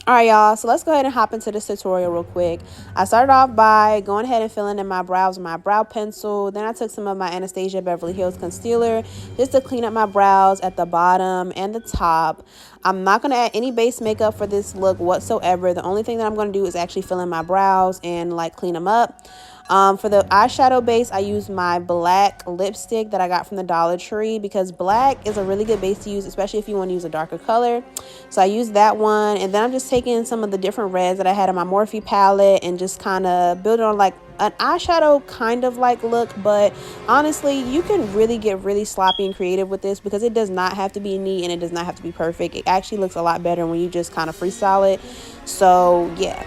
All right, y'all, so let's go ahead and hop into this tutorial real quick. I started off by going ahead and filling in my brows with my brow pencil. Then I took some of my Anastasia Beverly Hills concealer just to clean up my brows at the bottom and the top. I'm not going to add any base makeup for this look whatsoever. The only thing that I'm going to do is actually fill in my brows and like clean them up. For the eyeshadow base, I use my black lipstick that I got from the Dollar Tree because black is a really good base to use, especially if you want to use a darker color. So I use that one, and then I'm just taking some of the different reds that I had in my Morphe palette and just kind of building on like an eyeshadow kind of like look. But honestly, you can really get really sloppy and creative with this because it does not have to be neat and it does not have to be perfect. It actually looks a lot better when you just kind of freestyle it. So yeah.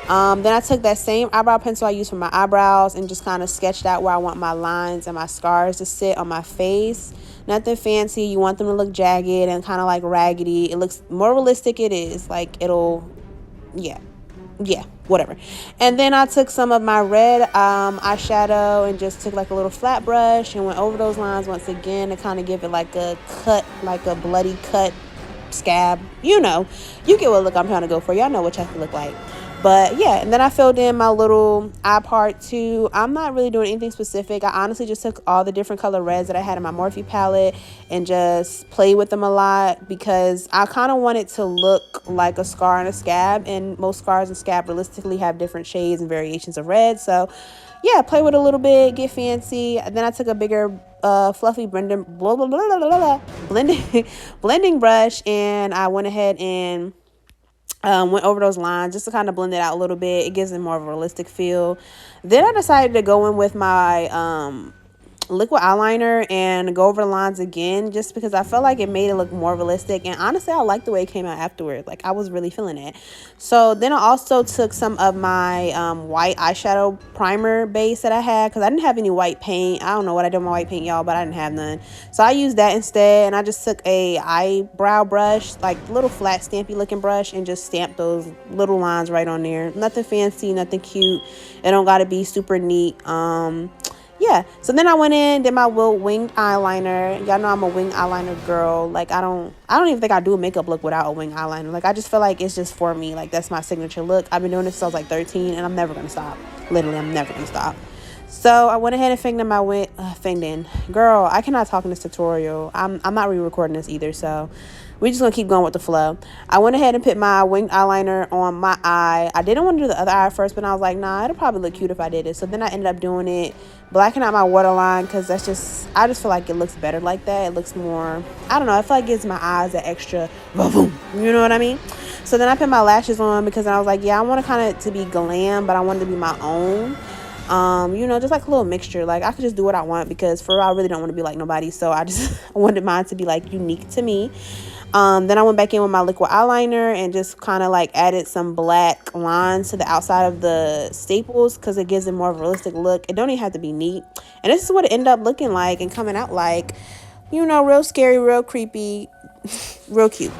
Then I took that same eyebrow pencil I used for my eyebrows and just kind of sketched out where I want my lines and my scars to sit on my face. Nothing fancy. You want them to look jagged and kind of like raggedy. It looks more realistic. It is like yeah, whatever. And then I took some of my red eyeshadow and just took like a little flat brush and went over those lines once again to kind of give it like a cut, like a bloody cut scab. You know, you get what look I'm trying to go for. Y'all know what chucky look like. But yeah, and then I filled in my little eye part too. I'm not really doing anything specific. I honestly just took all the different color reds that I had in my Morphe palette and just played with them a lot because I kind of want it to look like a scar and a scab, and most scars and scab realistically have different shades and variations of red. So yeah, play with it a little bit, get fancy. And then I took a bigger fluffy blending brush, and I went ahead and went over those lines just to kind of blend it out a little bit. It gives it more of a realistic feel. Then I decided to go in with my liquid eyeliner and go over the lines again just because I felt like it made it look more realistic, and honestly I liked the way it came out afterward. Like I was really feeling it. So then I also took some of my white eyeshadow primer base that I had because I didn't have any white paint. I don't know what I did with my white paint, y'all, but I didn't have none, so I used that instead. And I just took a eyebrow brush, like little flat stampy looking brush, and just stamped those little lines right on there. Nothing fancy, nothing cute. It don't gotta be super neat. Yeah, so then I went in, did my winged eyeliner. Y'all know I'm a winged eyeliner girl. Like I don't even think I do a makeup look without a winged eyeliner. Like I just feel like it's just for me. Like that's my signature look. I've been doing this since I was like 13, and I'm never gonna stop. Literally, I'm never gonna stop. So I went ahead and finged in my girl, I cannot talk in this tutorial. I'm not re-recording this either, so we're just gonna keep going with the flow. I went ahead and put my winged eyeliner on my eye. I didn't want to do the other eye first, but I was like, nah, it'll probably look cute if I did it. So then I ended up doing it, blacking out my waterline, because I just feel like it looks better like that. It looks more, I don't know, I feel like it gives my eyes that extra boom, you know what I mean? So then I put my lashes on because I was like, yeah, I want to kind of to be glam, but I want it to be my own. You know, just like a little mixture. Like I could just do what I want because for real, I really don't want to be like nobody. So I wanted mine to be like unique to me. Then I went back in with my liquid eyeliner and just kind of like added some black lines to the outside of the staples because it gives it more of a realistic look. It don't even have to be neat. And this is what it ended up looking like and coming out like, you know, real scary, real creepy, real cute.